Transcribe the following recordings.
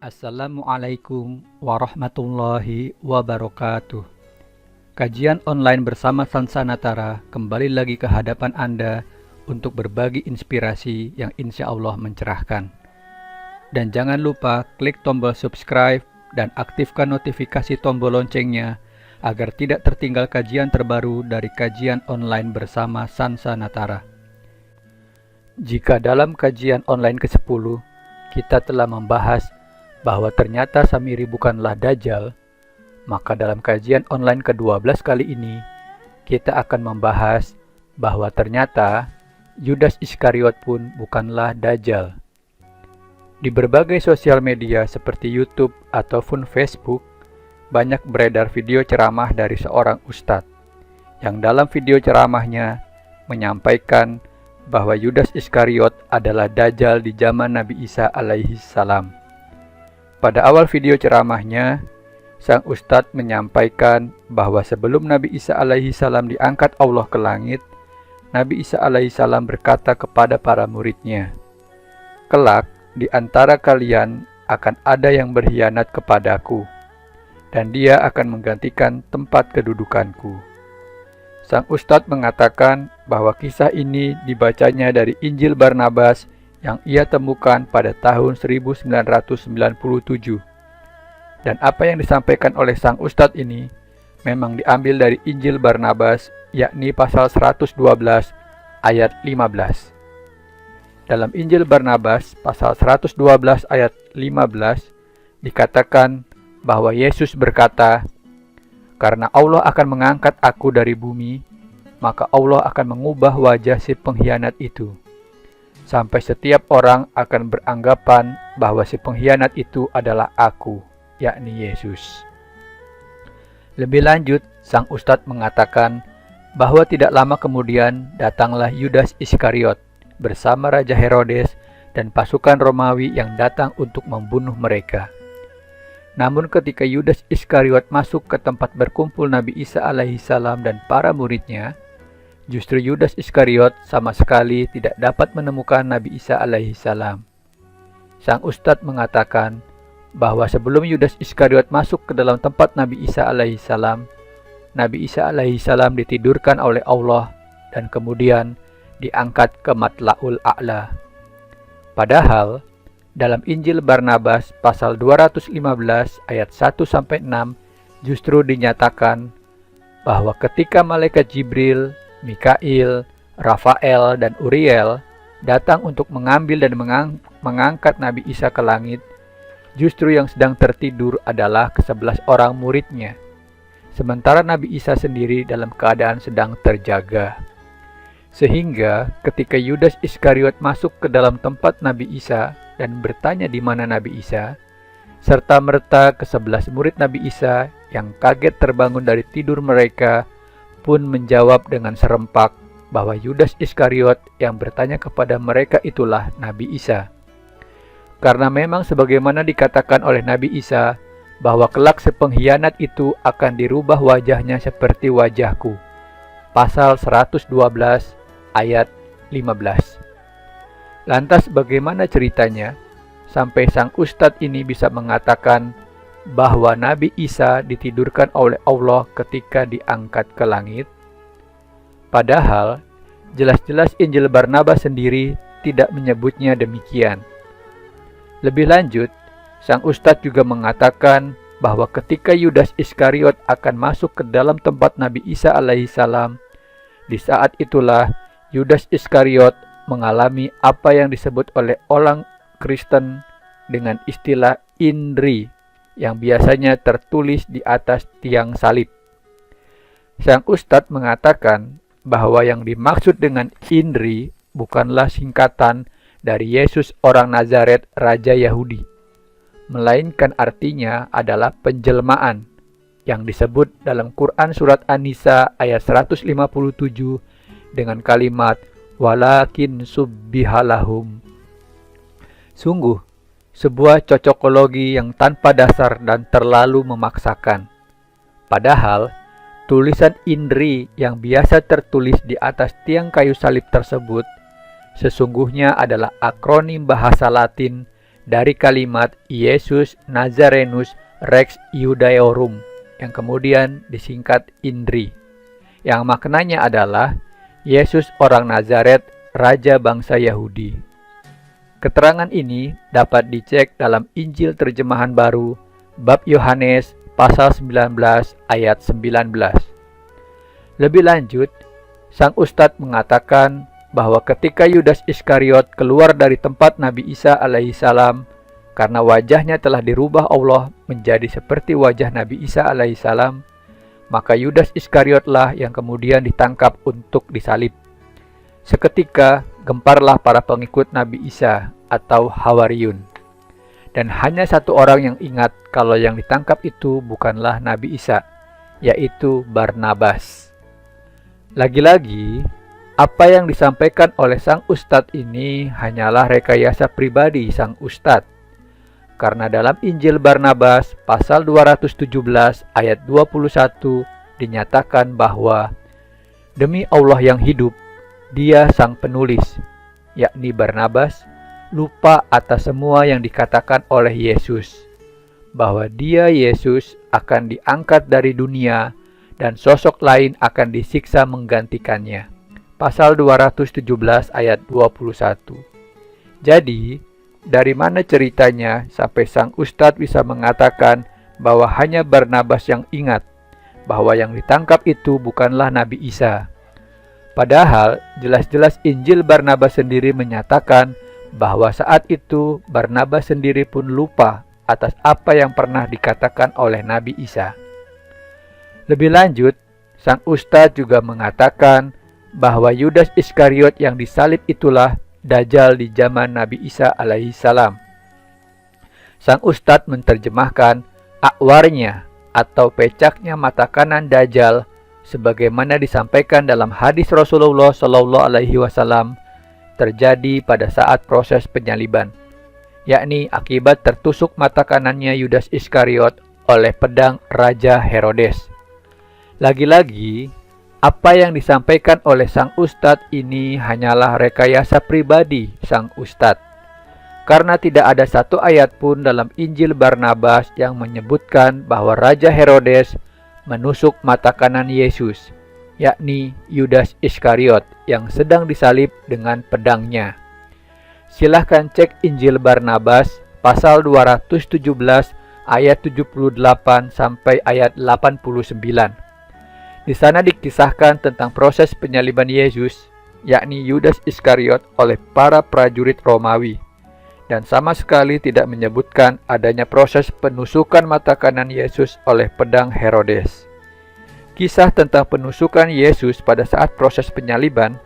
Assalamualaikum warahmatullahi wabarakatuh. Kajian online bersama Sansanatara kembali lagi ke hadapan Anda untuk berbagi inspirasi yang insya Allah mencerahkan. Dan jangan lupa klik tombol subscribe dan aktifkan notifikasi tombol loncengnya agar tidak tertinggal kajian terbaru dari kajian online bersama Sansanatara. Jika dalam kajian online ke-10 kita telah membahas bahwa ternyata Samiri bukanlah Dajjal, maka dalam kajian online ke-12 kali ini, kita akan membahas bahwa ternyata Yudas Iskariot pun bukanlah Dajjal. Di berbagai sosial media seperti YouTube ataupun Facebook, banyak beredar video ceramah dari seorang ustadz, yang dalam video ceramahnya menyampaikan bahwa Yudas Iskariot adalah Dajjal di zaman Nabi Isa alaihi salam. Pada awal video ceramahnya, sang ustadz menyampaikan bahwa sebelum Nabi Isa alaihi salam diangkat Allah ke langit, Nabi Isa alaihi salam berkata kepada para muridnya, "Kelak di antara kalian akan ada yang berkhianat kepadaku, dan dia akan menggantikan tempat kedudukanku." Sang ustadz mengatakan bahwa kisah ini dibacanya dari Injil Barnabas yang ia temukan pada tahun 1997. Dan apa yang disampaikan oleh sang ustadz ini memang diambil dari Injil Barnabas, yakni pasal 112 ayat 15. Dalam Injil Barnabas pasal 112 ayat 15 dikatakan bahwa Yesus berkata, "Karena Allah akan mengangkat aku dari bumi, maka Allah akan mengubah wajah si pengkhianat itu, sampai setiap orang akan beranggapan bahwa si pengkhianat itu adalah aku, yakni Yesus." Lebih lanjut, sang ustadz mengatakan bahwa tidak lama kemudian datanglah Yudas Iskariot bersama Raja Herodes dan pasukan Romawi yang datang untuk membunuh mereka. Namun ketika Yudas Iskariot masuk ke tempat berkumpul Nabi Isa alaihi salam dan para muridnya, justru Yudas Iskariot sama sekali tidak dapat menemukan Nabi Isa alaihi salam. Sang ustadz mengatakan bahwa sebelum Yudas Iskariot masuk ke dalam tempat Nabi Isa alaihi salam, Nabi Isa alaihi salam ditidurkan oleh Allah dan kemudian diangkat ke Matla'ul A'la. Padahal dalam Injil Barnabas pasal 215 ayat 1-6 justru dinyatakan bahwa ketika malaikat Jibril, Mikail, Rafael, dan Uriel datang untuk mengambil dan mengangkat Nabi Isa ke langit, justru yang sedang tertidur adalah ke-11 orang muridnya, sementara Nabi Isa sendiri dalam keadaan sedang terjaga. Sehingga ketika Yudas Iskariot masuk ke dalam tempat Nabi Isa dan bertanya di mana Nabi Isa, serta-merta ke-11 murid Nabi Isa yang kaget terbangun dari tidur mereka pun menjawab dengan serempak bahwa Yudas Iskariot yang bertanya kepada mereka itulah Nabi Isa. Karena memang sebagaimana dikatakan oleh Nabi Isa bahwa kelak si pengkhianat itu akan dirubah wajahnya seperti wajahku. Pasal 112 ayat 15. Lantas bagaimana ceritanya sampai sang ustadz ini bisa mengatakan bahwa Nabi Isa ditidurkan oleh Allah ketika diangkat ke langit? Padahal jelas-jelas Injil Barnabas sendiri tidak menyebutnya demikian. Lebih lanjut, sang ustadz juga mengatakan bahwa ketika Yudas Iskariot akan masuk ke dalam tempat Nabi Isa alaihi salam, di saat itulah Yudas Iskariot mengalami apa yang disebut oleh orang Kristen dengan istilah indri, yang biasanya tertulis di atas tiang salib. Sang ustadz mengatakan bahwa yang dimaksud dengan indri bukanlah singkatan dari Yesus orang Nazaret Raja Yahudi, melainkan artinya adalah penjelmaan yang disebut dalam Quran surat An-Nisa ayat 157 dengan kalimat walakin subbihalahum. Sungguh, sebuah cocokologi yang tanpa dasar dan terlalu memaksakan. Padahal, tulisan Indri yang biasa tertulis di atas tiang kayu salib tersebut sesungguhnya adalah akronim bahasa Latin dari kalimat Iesus Nazarenus Rex Iudaeorum yang kemudian disingkat Indri, yang maknanya adalah Yesus orang Nazaret, Raja bangsa Yahudi. Keterangan ini dapat dicek dalam Injil Terjemahan Baru, bab Yohanes, pasal 19 ayat 19. Lebih lanjut, sang Ustadz mengatakan bahwa ketika Yudas Iskariot keluar dari tempat Nabi Isa alaihissalam karena wajahnya telah dirubah Allah menjadi seperti wajah Nabi Isa alaihissalam, maka Yudas Iskariotlah yang kemudian ditangkap untuk disalib. Seketika gemparlah para pengikut Nabi Isa atau Hawariyun. Dan hanya satu orang yang ingat kalau yang ditangkap itu bukanlah Nabi Isa, yaitu Barnabas. Lagi-lagi, apa yang disampaikan oleh sang Ustadz ini hanyalah rekayasa pribadi sang Ustadz. Karena dalam Injil Barnabas pasal 217 ayat 21 dinyatakan bahwa demi Allah yang hidup, dia sang penulis, yakni Barnabas, lupa atas semua yang dikatakan oleh Yesus, bahwa dia Yesus akan diangkat dari dunia dan sosok lain akan disiksa menggantikannya. Pasal 217 ayat 21. Jadi, dari mana ceritanya sampai sang Ustadz bisa mengatakan bahwa hanya Barnabas yang ingat bahwa yang ditangkap itu bukanlah Nabi Isa? Padahal jelas-jelas Injil Barnabas sendiri menyatakan bahwa saat itu Barnabas sendiri pun lupa atas apa yang pernah dikatakan oleh Nabi Isa. Lebih lanjut, sang Ustadz juga mengatakan bahwa Yudas Iskariot yang disalib itulah Dajjal di zaman Nabi Isa alaihissalam. Sang Ustadz menerjemahkan akwarnya atau pecaknya mata kanan Dajjal sebagaimana disampaikan dalam hadis Rasulullah Shallallahu Alaihi Wasallam terjadi pada saat proses penyaliban, yakni akibat tertusuk mata kanannya Yudas Iskariot oleh pedang Raja Herodes. Lagi-lagi, apa yang disampaikan oleh sang Ustadz ini hanyalah rekayasa pribadi sang Ustadz, karena tidak ada satu ayat pun dalam Injil Barnabas yang menyebutkan bahwa Raja Herodes menusuk mata kanan Yesus, yakni Yudas Iskariot yang sedang disalib dengan pedangnya. Silahkan cek Injil Barnabas pasal 217 ayat 78 sampai ayat 89. Di sana dikisahkan tentang proses penyaliban Yesus, yakni Yudas Iskariot oleh para prajurit Romawi, dan sama sekali tidak menyebutkan adanya proses penusukan mata kanan Yesus oleh pedang Herodes. Kisah tentang penusukan Yesus pada saat proses penyaliban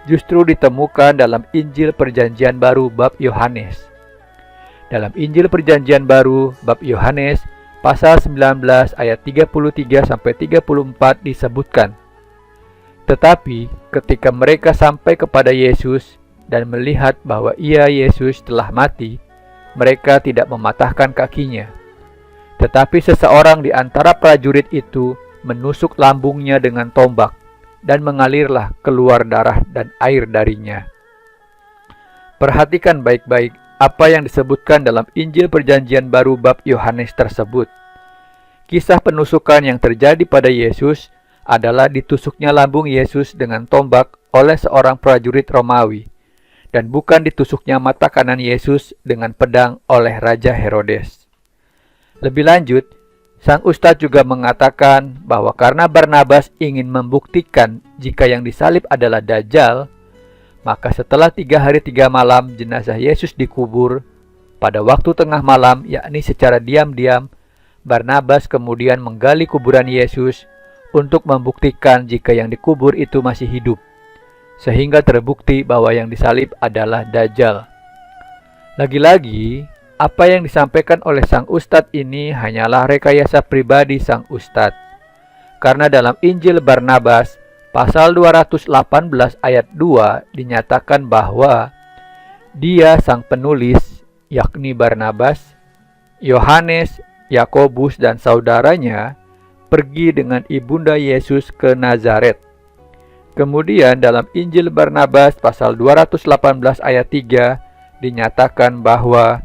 justru ditemukan dalam Injil Perjanjian Baru bab Yohanes. Dalam Injil Perjanjian Baru bab Yohanes pasal 19 ayat 33 sampai 34 disebutkan, tetapi ketika mereka sampai kepada Yesus dan melihat bahwa ia Yesus telah mati, mereka tidak mematahkan kakinya. Tetapi seseorang di antara prajurit itu menusuk lambungnya dengan tombak, dan mengalirlah keluar darah dan air darinya. Perhatikan baik-baik apa yang disebutkan dalam Injil Perjanjian Baru bab Yohanes tersebut. Kisah penusukan yang terjadi pada Yesus adalah ditusuknya lambung Yesus dengan tombak oleh seorang prajurit Romawi, dan bukan ditusuknya mata kanan Yesus dengan pedang oleh Raja Herodes. Lebih lanjut, sang Ustadz juga mengatakan bahwa karena Barnabas ingin membuktikan jika yang disalib adalah Dajjal, maka setelah 3 hari 3 malam jenazah Yesus dikubur, pada waktu tengah malam, yakni secara diam-diam, Barnabas kemudian menggali kuburan Yesus untuk membuktikan jika yang dikubur itu masih hidup, sehingga terbukti bahwa yang disalib adalah Dajjal. Lagi-lagi, apa yang disampaikan oleh sang Ustadz ini hanyalah rekayasa pribadi sang Ustadz. Karena dalam Injil Barnabas pasal 218 ayat 2 dinyatakan bahwa dia sang penulis, yakni Barnabas, Yohanes, Yakobus, dan saudaranya pergi dengan ibunda Yesus ke Nazaret. Kemudian dalam Injil Barnabas pasal 218 ayat 3 dinyatakan bahwa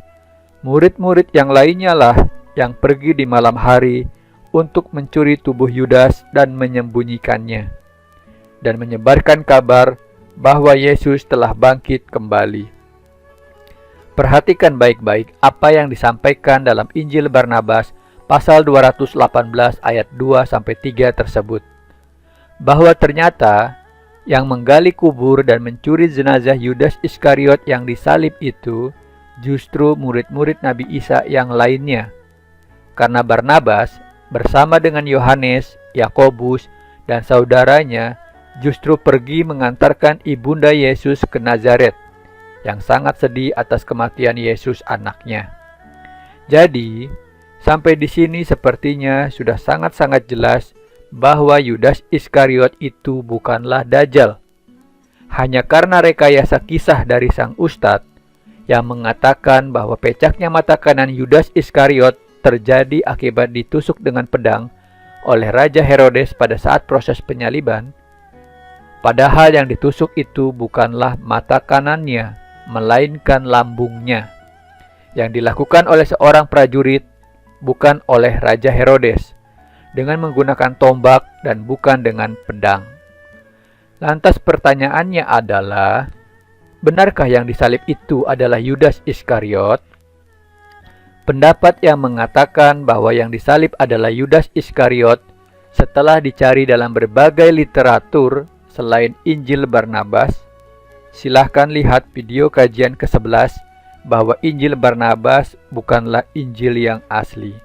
murid-murid yang lainnya lah yang pergi di malam hari untuk mencuri tubuh Yudas dan menyembunyikannya, dan menyebarkan kabar bahwa Yesus telah bangkit kembali. Perhatikan baik-baik apa yang disampaikan dalam Injil Barnabas pasal 218 ayat 2-3 tersebut. Bahwa ternyata yang menggali kubur dan mencuri jenazah Yudas Iskariot yang disalib itu justru murid-murid Nabi Isa yang lainnya. Karena Barnabas bersama dengan Yohanes, Yakobus, dan saudaranya justru pergi mengantarkan ibunda Yesus ke Nazaret, yang sangat sedih atas kematian Yesus anaknya. Jadi, sampai di sini sepertinya sudah sangat-sangat jelas bahwa Yudas Iskariot itu bukanlah Dajjal. Hanya karena rekayasa kisah dari sang ustadz yang mengatakan bahwa pecaknya mata kanan Yudas Iskariot terjadi akibat ditusuk dengan pedang oleh Raja Herodes pada saat proses penyaliban, padahal yang ditusuk itu bukanlah mata kanannya, melainkan lambungnya, yang dilakukan oleh seorang prajurit, bukan oleh Raja Herodes, dengan menggunakan tombak dan bukan dengan pedang. Lantas pertanyaannya adalah, benarkah yang disalib itu adalah Yudas Iskariot? Pendapat yang mengatakan bahwa yang disalib adalah Yudas Iskariot setelah dicari dalam berbagai literatur selain Injil Barnabas, silahkan lihat video kajian ke-11 bahwa Injil Barnabas bukanlah Injil yang asli.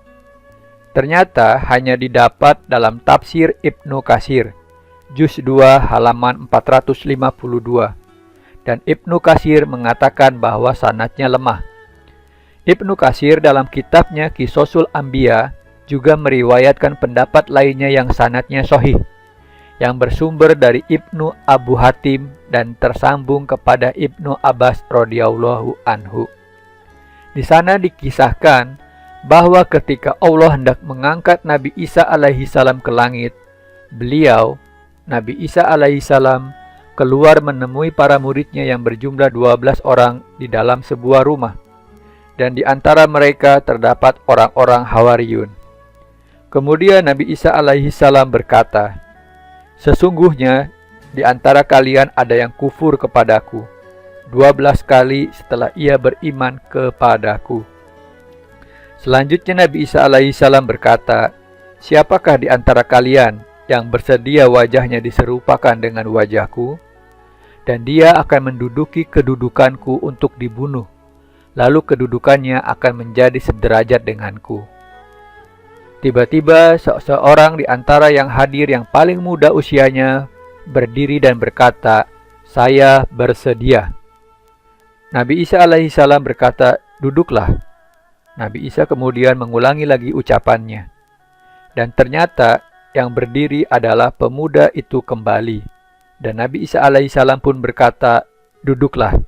Ternyata hanya didapat dalam tafsir Ibnu Katsir, juz 2 halaman 452. Dan Ibnu Katsir mengatakan bahwa sanadnya lemah. Ibnu Katsir dalam kitabnya Qisosul Anbiya juga meriwayatkan pendapat lainnya yang sanadnya sahih, yang bersumber dari Ibnu Abu Hatim dan tersambung kepada Ibnu Abbas radhiyallahu anhu. Di sana dikisahkan bahwa ketika Allah hendak mengangkat Nabi Isa alaihi salam ke langit, beliau, Nabi Isa alaihi salam, keluar menemui para muridnya yang berjumlah 12 orang di dalam sebuah rumah, dan di antara mereka terdapat orang-orang Hawariyun. Kemudian Nabi Isa alaihi salam berkata, "Sesungguhnya di antara kalian ada yang kufur kepadaku 12 kali setelah ia beriman kepadaku." Selanjutnya Nabi Isa alaihissalam berkata, "Siapakah di antara kalian yang bersedia wajahnya diserupakan dengan wajahku? Dan dia akan menduduki kedudukanku untuk dibunuh, lalu kedudukannya akan menjadi sederajat denganku." Tiba-tiba seorang di antara yang hadir yang paling muda usianya berdiri dan berkata, "Saya bersedia." Nabi Isa alaihissalam berkata, "Duduklah." Nabi Isa kemudian mengulangi lagi ucapannya. Dan ternyata yang berdiri adalah pemuda itu kembali. Dan Nabi Isa alaihissalam pun berkata, "Duduklah."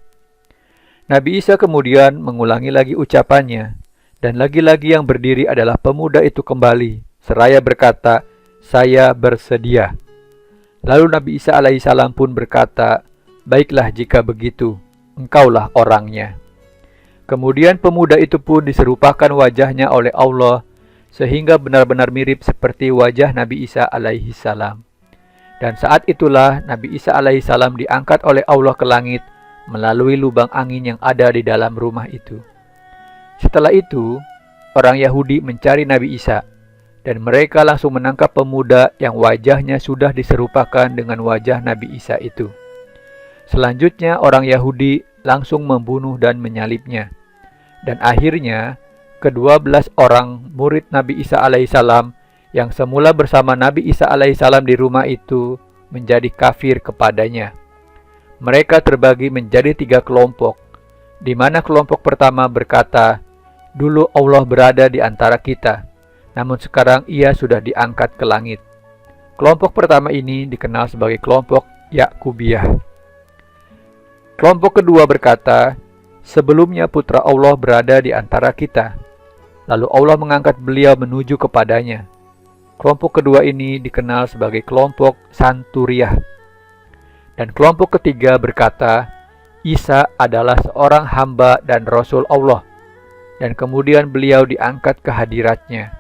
Nabi Isa kemudian mengulangi lagi ucapannya. Dan lagi-lagi yang berdiri adalah pemuda itu kembali, seraya berkata, "Saya bersedia." Lalu Nabi Isa alaihissalam pun berkata, "Baiklah jika begitu, engkaulah orangnya." Kemudian pemuda itu pun diserupakan wajahnya oleh Allah, sehingga benar-benar mirip seperti wajah Nabi Isa alaihi salam. Dan saat itulah Nabi Isa alaihi salam diangkat oleh Allah ke langit melalui lubang angin yang ada di dalam rumah itu. Setelah itu, orang Yahudi mencari Nabi Isa, dan mereka langsung menangkap pemuda yang wajahnya sudah diserupakan dengan wajah Nabi Isa itu. Selanjutnya orang Yahudi langsung membunuh dan menyalibnya. Dan akhirnya, ke-12 orang murid Nabi Isa alaihissalam yang semula bersama Nabi Isa alaihissalam di rumah itu menjadi kafir kepadanya. Mereka terbagi menjadi 3 kelompok, di mana kelompok pertama berkata, "Dulu Allah berada di antara kita, namun sekarang ia sudah diangkat ke langit." Kelompok pertama ini dikenal sebagai kelompok Yakubiyah. Kelompok kedua berkata, Sebelumnya putra Allah berada di antara kita. Lalu Allah mengangkat beliau menuju kepadanya. Kelompok kedua ini dikenal sebagai kelompok Santuriyah. Dan kelompok ketiga berkata, Isa adalah seorang hamba dan Rasul Allah. Dan kemudian beliau diangkat ke hadiratnya.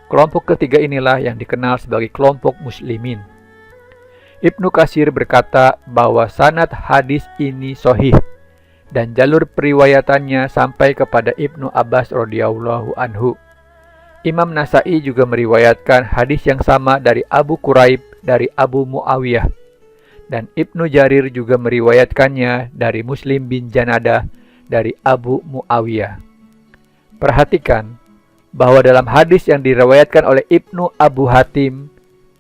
Kelompok ketiga inilah yang dikenal sebagai kelompok muslimin. Ibnu Katsir berkata bahwa sanad hadis ini sahih dan jalur periwayatannya sampai kepada Ibnu Abbas radhiyallahu anhu. Imam Nasa'i juga meriwayatkan hadis yang sama dari Abu Quraib dari Abu Muawiyah. Dan Ibnu Jarir juga meriwayatkannya dari Muslim bin Janadah dari Abu Muawiyah. Perhatikan bahwa dalam hadis yang diriwayatkan oleh Ibnu Abu Hatim,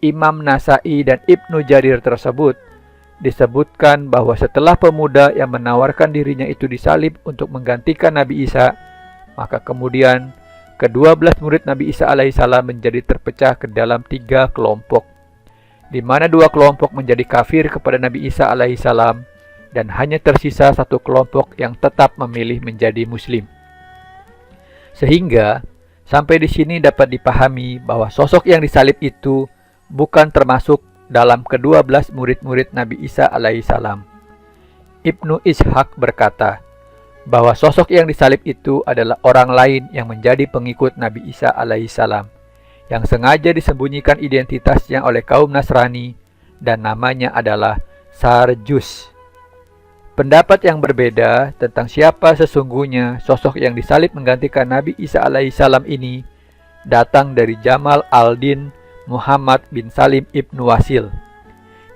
Imam Nasa'i dan Ibnu Jarir tersebut disebutkan bahwa setelah pemuda yang menawarkan dirinya itu disalib untuk menggantikan Nabi Isa, maka kemudian ke-12 murid Nabi Isa alaihissalam menjadi terpecah ke dalam 3 kelompok, di mana 2 kelompok menjadi kafir kepada Nabi Isa alaihissalam dan hanya tersisa 1 kelompok yang tetap memilih menjadi muslim. Sehingga sampai di sini dapat dipahami bahwa sosok yang disalib itu bukan termasuk dalam ke-12 murid-murid Nabi Isa alaihissalam. Ibnu Ishaq berkata bahwa sosok yang disalib itu adalah orang lain yang menjadi pengikut Nabi Isa alaihissalam, yang sengaja disembunyikan identitasnya oleh kaum Nasrani dan namanya adalah Sarjus. Pendapat yang berbeda tentang siapa sesungguhnya sosok yang disalib menggantikan Nabi Isa alaihissalam ini datang dari Jamal al-Din Muhammad bin Salim ibnu Wasil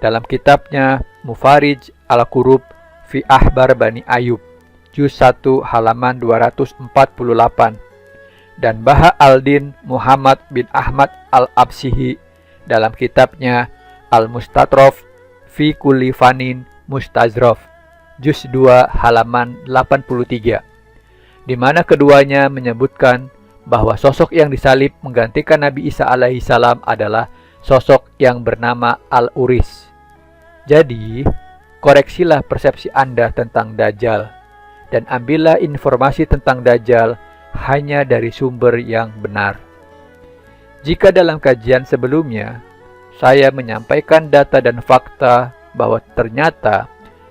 dalam kitabnya Mufarij al-Qurub fi Ahbar Bani Ayub juz 1 halaman 248 dan Baha al-Din Muhammad bin Ahmad al-Absihi dalam kitabnya Al-Mustatrof fi Kulli Fanin Mustazrof juz 2 halaman 83, di mana keduanya menyebutkan bahwa sosok yang disalib menggantikan Nabi Isa alaihissalam adalah sosok yang bernama Al-Uris. Jadi, koreksilah persepsi Anda tentang Dajjal dan ambillah informasi tentang Dajjal hanya dari sumber yang benar. Jika dalam kajian sebelumnya saya menyampaikan data dan fakta bahwa ternyata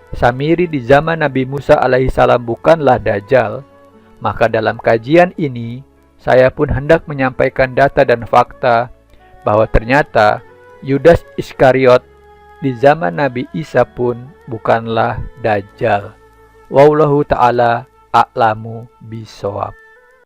Samiri di zaman Nabi Musa alaihissalam bukanlah Dajjal, maka dalam kajian ini saya pun hendak menyampaikan data dan fakta bahwa ternyata Yudas Iskariot di zaman Nabi Isa pun bukanlah Dajjal. Wallahu ta'ala a'lamu bishawab.